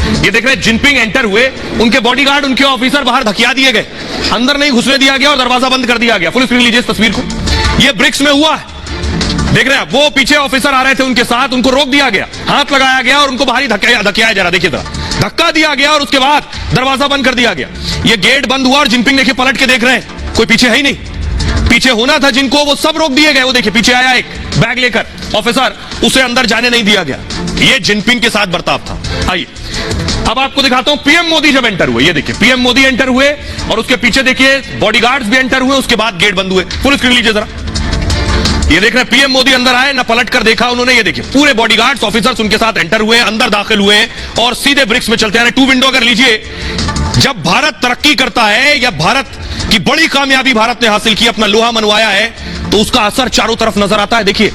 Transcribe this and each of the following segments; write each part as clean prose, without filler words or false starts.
ये देख रहे हैं जिनपिंग एंटर हुए, उनके बॉडीगार्ड, उनके ऑफिसर बाहर धकिया दिए गए, अंदर नहीं घुसने दिया गया और दरवाजा बंद कर दिया गया। फुल स्क्रीन लीजिए इस तस्वीर को, ये ब्रिक्स में हुआ है। देख रहे हैं वो पीछे ऑफिसर आ रहे थे उनके साथ, उनको रोक दिया गया, हाथ लगाया गया और उनको बाहर ही धकिया जा रहा, देखिए जरा धक्का दिया गया और उसके बाद दरवाजा बंद कर दिया गया। ये गेट बंद हुआ और जिनपिंग देखिए पलट के देख रहे हैं, कोई पीछे है ही नहीं, पीछे होना था जिनको वो सब रोक दिए गए। वो देखिए पीछे आया एक बैग लेकर ऑफिसर, उसे अंदर जाने नहीं दिया गया। ये जिनपिंग के साथ बर्ताव था। आइए अब आपको दिखाता हूं पीएम मोदी जब एंटर हुए, ये देखिए पीएम मोदी एंटर हुए और उसके पीछे देखिए बॉडीगार्ड्स भी एंटर हुए, उसके बाद गेट बंद हुए। फुल स्क्रीन लीजिए जरा, ये देख रहे हैं पीएम मोदी अंदर आए, ना पलट कर देखा उन्होंने। ये देखिए पूरे बॉडीगार्ड्स ऑफिसर्स उनके साथ एंटर हुए, अंदर दाखिल हुए और सीधे ब्रिक्स में चलते हैं। टू विंडो अगर लीजिए, जब भारत तरक्की करता है या भारत की बड़ी कामयाबी भारत ने हासिल की, अपना लोहा मनवाया है, तो उसका असर चारों तरफ नजर आता है। देखिए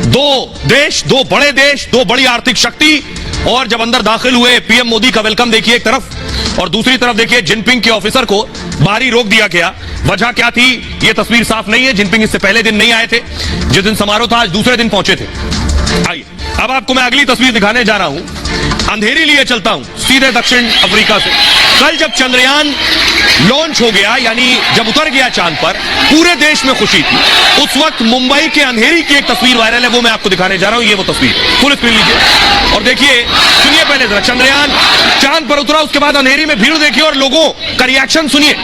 दो देश, दो बड़े देश, दो बड़ी आर्थिक शक्ति, और जब अंदर दाखिल हुए पीएम मोदी का वेलकम देखिए एक तरफ, और दूसरी तरफ देखिए जिनपिंग के ऑफिसर को बाहर ही रोक दिया गया। वजह क्या थी ये तस्वीर साफ नहीं है, जिनपिंग इससे पहले दिन नहीं आए थे, जिस दिन समारोह था आज दूसरे दिन पहुंचे थे। आइए अब आपको मैं अगली तस्वीर दिखाने जा रहा हूं, अंधेरी लिए चलता हूं सीधे दक्षिण अफ्रीका से। कल जब चंद्रयान लॉन्च हो गया, यानी जब उतर गया चांद पर, पूरे देश में खुशी थी। उस वक्त मुंबई के अंधेरी की एक तस्वीर वायरल है, वो मैं आपको दिखाने जा रहा हूं। ये वो तस्वीर, फुल स्क्रीन लीजिए और देखिए, सुनिए पहले जरा, चंद्रयान चांद पर उतरा, उसके बाद अंधेरी में भीड़ देखिए और लोगों का रिएक्शन सुनिए।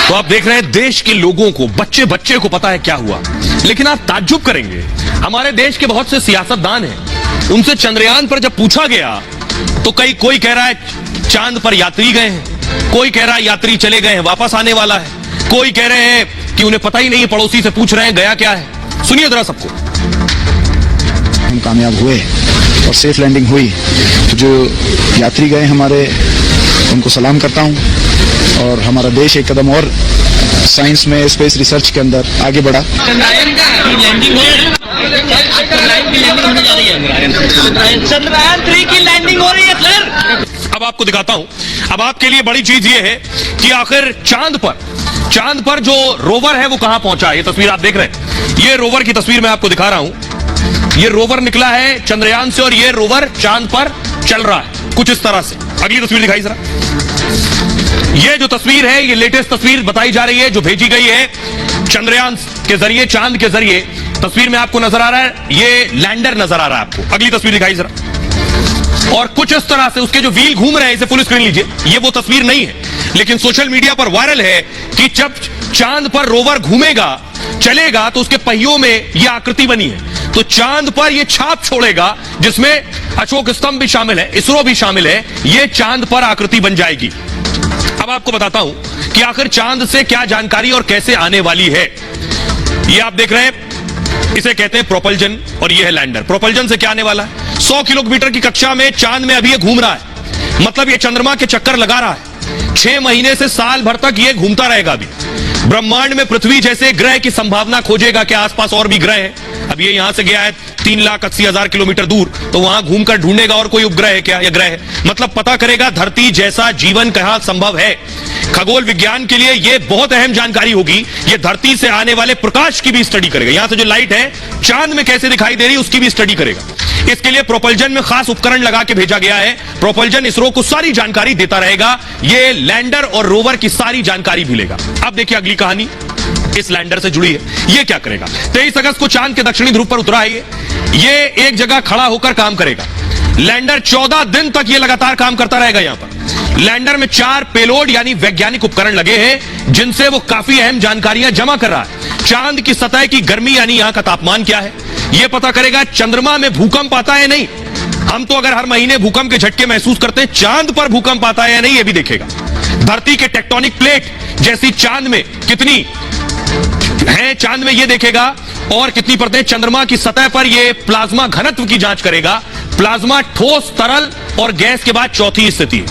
तो आप देख रहे हैं देश के लोगों को, बच्चे बच्चे को पता है क्या हुआ, लेकिन आप ताज्जुब करेंगे, हमारे देश के बहुत से सियासतदान हैं, उनसे चंद्रयान पर जब पूछा गया तो कोई कह रहा है चांद पर यात्री गए हैं, कोई कह रहा है यात्री चले गए हैं वापस आने वाला है, कोई कह रहे हैं कि उन्हें पता ही नहीं है, पड़ोसी से पूछ रहे हैं गया क्या है। सुनिए जरा सबको। हम कामयाब हुए और सेफ लैंडिंग हुई, तो जो यात्री गए हमारे उनको सलाम करता हूं, और हमारा देश एक कदम और साइंस में, स्पेस रिसर्च के अंदर आगे बढ़ा। चंद्रयान की लैंडिंग हो रही है सर। अब आपको दिखाता हूं, अब आपके लिए बड़ी चीज ये है कि आखिर चांद पर जो रोवर है वो कहां पहुंचा। ये तस्वीर आप देख रहे हैं, ये रोवर की तस्वीर मैं आपको दिखा रहा हूं। ये रोवर निकला है चंद्रयान से और ये रोवर चांद पर चल रहा है कुछ इस तरह से। अगली तस्वीर दिखाई जरा, ये जो तस्वीर है ये लेटेस्ट तस्वीर बताई जा रही है जो भेजी गई है चंद्रयान के जरिए, चांद के जरिए। तस्वीर में आपको नजर आ रहा है ये लैंडर नजर आ रहा है आपको। अगली तस्वीर दिखाई जरा, और कुछ इस तरह से उसके जो व्हील घूम रहे हैं, इसे फुल स्क्रीन लीजिए। ये वो तस्वीर नहीं है, लेकिन सोशल मीडिया पर वायरल है कि जब चांद पर रोवर घूमेगा, चलेगा, तो उसके पहियों में यह आकृति बनी है, तो चांद पर यह छाप छोड़ेगा, जिसमें अशोक स्तंभ भी शामिल है, इसरो भी शामिल है, यह चांद पर आकृति बन जाएगी। अब आपको बताता हूं कि आखिर चांद से क्या जानकारी और कैसे आने वाली है। ये आप देख रहे हैं, इसे कहते हैं प्रोपल्जन, और ये है लैंडर। प्रोपल्जन से क्या आने वाला है, 100 किलोमीटर की कक्षा में चांद में अभी ये घूम रहा है, मतलब ये चंद्रमा के चक्कर लगा रहा है। 6 महीने से साल भर तक ये घूमता रहेगा। अभी ब्रह्मांड में पृथ्वी जैसे ग्रह की संभावना खोजेगा कि आसपास और भी ग्रह है। अब ये यहां से गया है 3,80,000 किलोमीटर दूर, तो वहां घूमकर ढूंढेगा और कोई उपग्रह है क्या या ग्रह है, मतलब पता करेगा धरती जैसा जीवन कहां संभव है। खगोल विज्ञान के लिए यह बहुत अहम जानकारी होगी। ये धरती से आने वाले प्रकाश की भी स्टडी करेगा, यहां से जो लाइट है चांद में कैसे दिखाई दे रही है उसकी भी स्टडी करेगा। इसके लिए प्रोपल्जन में खास उपकरण लगा के भेजा गया है। प्रोपल्जन इसरो को सारी जानकारी देता रहेगा, ये लैंडर और रोवर की सारी जानकारी भी लेगा। अब देखिए अगली कहानी इस लैंडर से जुड़ी है। ये क्या करेगा, 23 अगस्त को चांद के दक्षिणी ध्रुव पर उतरा है ये एक जगह खड़ा होकर काम करेगा। लैंडर 14 दिन तक ये लगातार काम करता रहेगा। यहां पर लैंडर में 4 पेलोड यानी वैज्ञानिक उपकरण लगे हैं, जिनसे वो काफी अहम जानकारियां जमा कर रहा है। चांद की सतह की गर्मी यानी यहां का तापमान क्या है, यह पता करेगा। चंद्रमा में भूकंप आता है नहीं, हम तो अगर हर महीने भूकंप के झटके महसूस करते हैं, चांद पर भूकंप आता है या नहीं यह भी देखेगा। धरती के टेक्टोनिक प्लेट जैसी चांद में कितनी है, चांद में यह देखेगा, और कितनी परतें चंद्रमा की सतह पर। यह प्लाज्मा घनत्व की जांच करेगा। प्लाज्मा ठोस, तरल और गैस के बाद चौथी स्थिति है,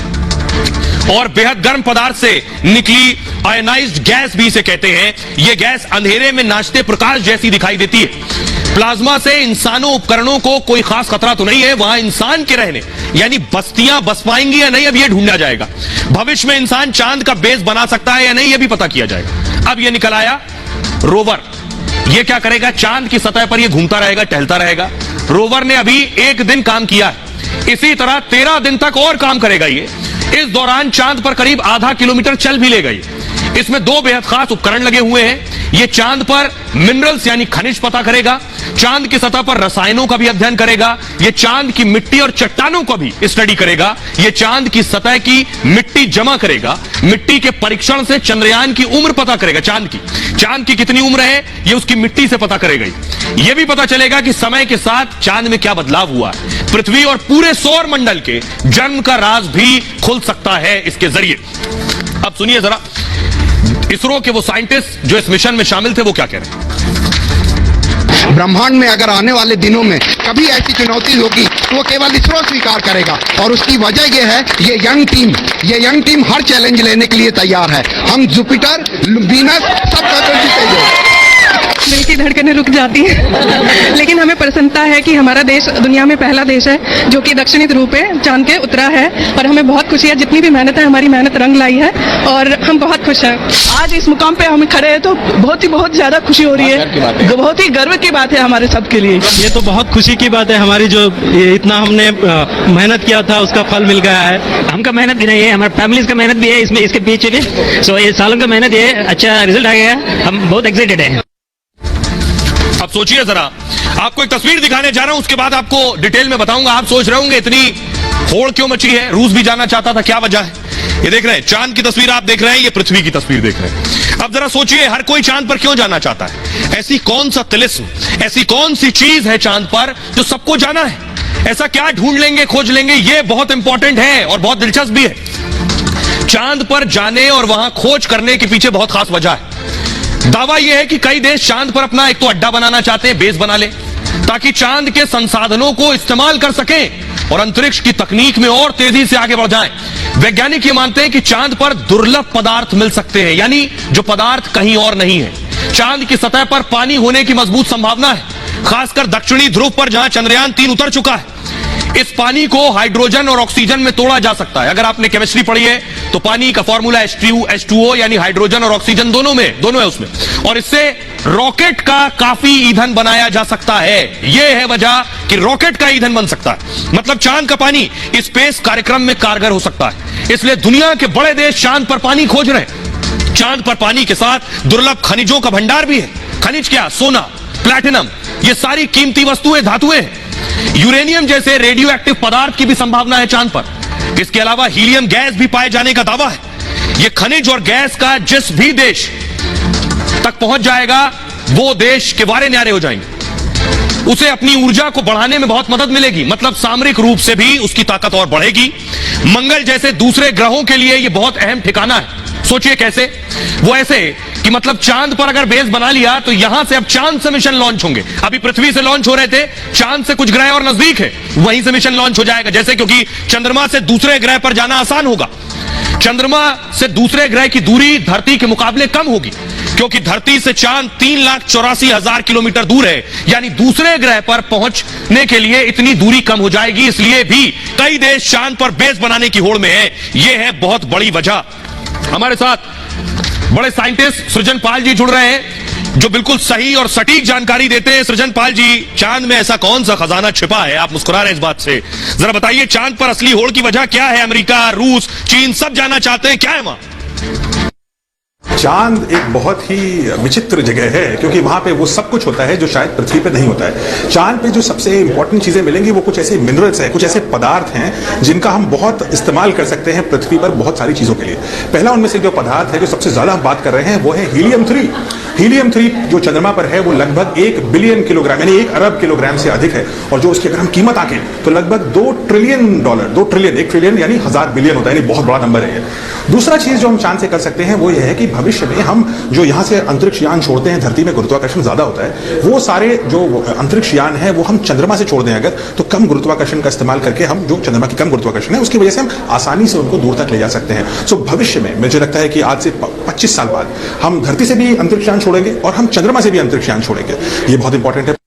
और बेहद गर्म पदार्थ से निकली आयनाइज्ड गैस भी इसे कहते हैं। यह गैस अंधेरे में नाचते प्रकाश जैसी दिखाई देती है। प्लाज्मा से इंसानों उपकरणों को कोई खास खतरा तो नहीं है, वहां इंसान के रहने यानी बस्तियां बस पाएंगी या नहीं, अब यह ढूंढा जाएगा। भविष्य में इंसान चांद का बेस बना सकता है या नहीं, यह भी पता किया जाएगा। अब यह निकल आया रोवर। यह क्या करेगा? चांद की सतह पर यह घूमता रहेगा, टहलता रहेगा। रोवर ने अभी 1 दिन काम किया है, इसी तरह 13 दिन तक और काम करेगा ये। इस दौरान चांद पर करीब आधा किलोमीटर चल भी लेगा ये। इसमें 2 बेहद खास उपकरण लगे हुए हैं। यह चांद पर मिनरल्स यानी खनिज पता करेगा, चांद की सतह पर रसायनों का भी अध्ययन करेगा, यह चांद की मिट्टी और चट्टानों को भी स्टडी करेगा, यह चांद की सतह की मिट्टी जमा करेगा, मिट्टी के परीक्षण से चंद्रयान की उम्र पता करेगा। चांद की कितनी उम्र है यह उसकी मिट्टी से पता करेगा। यह भी पता चलेगा कि समय के साथ चांद में क्या बदलाव हुआ है। पृथ्वी और पूरे सौर मंडल के जन्म का राज भी खुल सकता है इसके जरिए। अब सुनिए जरा, इसरो के वो साइंटिस्ट जो इस मिशन में शामिल थे वो क्या कह रहे हैं। ब्रह्मांड में अगर आने वाले दिनों में कभी ऐसी चुनौती होगी तो वो केवल इसरो स्वीकार करेगा, और उसकी वजह यह है ये यंग टीम हर चैलेंज लेने के लिए तैयार है। हम जुपिटर, वीनस सब का जीतेंगे। दिल की धड़कनें रुक जाती हैं लेकिन हमें प्रसन्नता है कि हमारा देश दुनिया में पहला देश है जो कि दक्षिणी ध्रुव पे चांद के उतरा है, और हमें बहुत खुशी है। जितनी भी मेहनत है, हमारी मेहनत रंग लाई है और हम बहुत खुश हैं। आज इस मुकाम पे हम खड़े हैं तो बहुत ज्यादा खुशी हो रही है, बहुत ही गर्व की बात है हमारे सबके लिए। ये तो बहुत खुशी की बात है हमारी, जो इतना हमने मेहनत किया था उसका फल मिल गया है। हमका मेहनत भी नहीं है, हमारे फैमिलीज का मेहनत भी है इसमें, इसके पीछे भी। सो ये सालों का मेहनत है, अच्छा रिजल्ट आ गया, हम बहुत एक्साइटेड हैं। अब सोचिए जरा, आपको एक तस्वीर दिखाने जा रहा हूं, उसके बाद आपको डिटेल में बताऊंगा। आप सोच रहे होंगे इतनी होड़ क्यों मची है, रूस भी जाना चाहता था, क्या वजह है? ये देख रहे हैं चांद की तस्वीर आप देख रहे हैं, ये पृथ्वी की तस्वीर देख रहे हैं। अब जरा सोचिए, हर कोई चांद पर क्यों जाना चाहता है? ऐसी कौन सा तिलिस्म, ऐसी कौन सी चीज है चांद पर जो सबको जाना है? ऐसा क्या ढूंढ लेंगे, खोज लेंगे? ये बहुत इंपॉर्टेंट है और बहुत दिलचस्प भी है। चांद पर जाने और वहां खोज करने के पीछे बहुत खास वजह है। दावा यह है कि कई देश चांद पर अपना एक तो अड्डा बनाना चाहते हैं, बेस बना ले, ताकि चांद के संसाधनों को इस्तेमाल कर सकें और अंतरिक्ष की तकनीक में और तेजी से आगे बढ़ जाएं। वैज्ञानिक ये मानते हैं कि चांद पर दुर्लभ पदार्थ मिल सकते हैं, यानी जो पदार्थ कहीं और नहीं है। चांद की सतह पर पानी होने की मजबूत संभावना है, खासकर दक्षिणी ध्रुव पर जहां चंद्रयान 3 उतर चुका है। इस पानी को हाइड्रोजन और ऑक्सीजन में तोड़ा जा सकता है। अगर आपने केमिस्ट्री पढ़ी है तो पानी का फॉर्मूला H2O यानी हाइड्रोजन और ऑक्सीजन दोनों है उसमें, और इससे रॉकेट का काफी ईंधन बनाया जा सकता है। यह है वजह कि रॉकेट का ईंधन बन सकता है, मतलब चांद का पानी स्पेस कार्यक्रम में कारगर हो सकता है। इसलिए दुनिया के बड़े देश चांद पर पानी खोज रहे हैं। चांद पर पानी के साथ दुर्लभ खनिजों का भंडार भी है। खनिज क्या? सोना, प्लैटिनम, ये सारी कीमती वस्तुएं, धातुएं हैं। यूरेनियम जैसे रेडियो एक्टिव पदार्थ की भी संभावना है चांद पर। इसके अलावा हीलियम गैस भी पाए जाने का दावा है। यह खनिज और गैस का जिस भी देश तक पहुंच जाएगा वो देश के वारे न्यारे हो जाएंगे। उसे अपनी ऊर्जा को बढ़ाने में बहुत मदद मिलेगी, मतलब सामरिक रूप से भी उसकी ताकत और बढ़ेगी। मंगल जैसे दूसरे ग्रहों के लिए यह बहुत अहम ठिकाना है। सोचिए कैसे? वो ऐसे कि मतलब चांद पर अगर बेस बना लिया तो यहां से अब चांद से मिशन लॉन्च होंगे। अभी पृथ्वी से लॉन्च हो रहे थे, चांद से कुछ ग्रह और नजदीक है, वहीं से मिशन लॉन्च हो जाएगा। जैसे क्योंकि चंद्रमा से दूसरे ग्रह पर जाना आसान होगा, चंद्रमा से दूसरे ग्रह की दूरी धरती के मुकाबले कम होगी, क्योंकि धरती से चांद 3,84,000 किलोमीटर दूर है, यानी दूसरे ग्रह पर पहुंचने के लिए इतनी दूरी कम हो जाएगी। इसलिए भी कई देश चांद पर बेस बनाने की होड़ में है। यह है बहुत बड़ी वजह। हमारे साथ बड़े साइंटिस्ट सृजन पाल जी जुड़ रहे हैं जो बिल्कुल सही और सटीक जानकारी देते हैं। सृजन पाल जी, चांद में ऐसा कौन सा खजाना छिपा है? आप मुस्कुरा रहे हैं इस बात से, जरा बताइए चांद पर असली होड़ की वजह क्या है? अमेरिका, रूस, चीन सब जानना चाहते हैं, क्या है वहां? चांद एक बहुत ही विचित्र जगह है, क्योंकि वहां पे वो सब कुछ होता है जो शायद पृथ्वी पे नहीं होता है। चांद पे जो सबसे इंपॉर्टेंट चीजें मिलेंगी वो कुछ ऐसे मिनरल्स हैं, कुछ ऐसे पदार्थ हैं जिनका हम बहुत इस्तेमाल कर सकते हैं पृथ्वी पर बहुत सारी चीजों के लिए। पहला उनमें से जो पदार्थ है जो सबसे ज्यादा हम बात कर रहे हैं वो है हीलियम 3। हीलियम 3 जो चंद्रमा पर है वो लगभग 1 बिलियन किलोग्राम यानी 1 अरब किलोग्राम से अधिक है, और जो उसकी अगर हम कीमत आंकें तो लगभग $2 ट्रिलियन, 1 ट्रिलियन यानी 1000 बिलियन होता है, यानी बहुत बड़ा नंबर है। दूसरा चीज जो हम चांद से कर सकते हैं वो ये है कि भविष्य में हम जो यहां से अंतरिक्ष यान छोड़ते हैं, धरती में गुरुत्वाकर्षण ज्यादा होता है, वो सारे जो अंतरिक्ष यान है वो हम चंद्रमा से छोड़ दें अगर, तो कम गुरुत्वाकर्षण का इस्तेमाल करके हम जो चंद्रमा की कम गुरुत्वाकर्षण है उसकी वजह से हम आसानी से उनको दूर तक ले जा सकते हैं। सो भविष्य में मुझे लगता है कि आज से 25 साल बाद हम धरती से भी अंतरिक्ष यान छोड़ेंगे और हम चंद्रमा से भी अंतरिक्ष यान छोड़ेंगे। ये बहुत इंपॉर्टेंट है।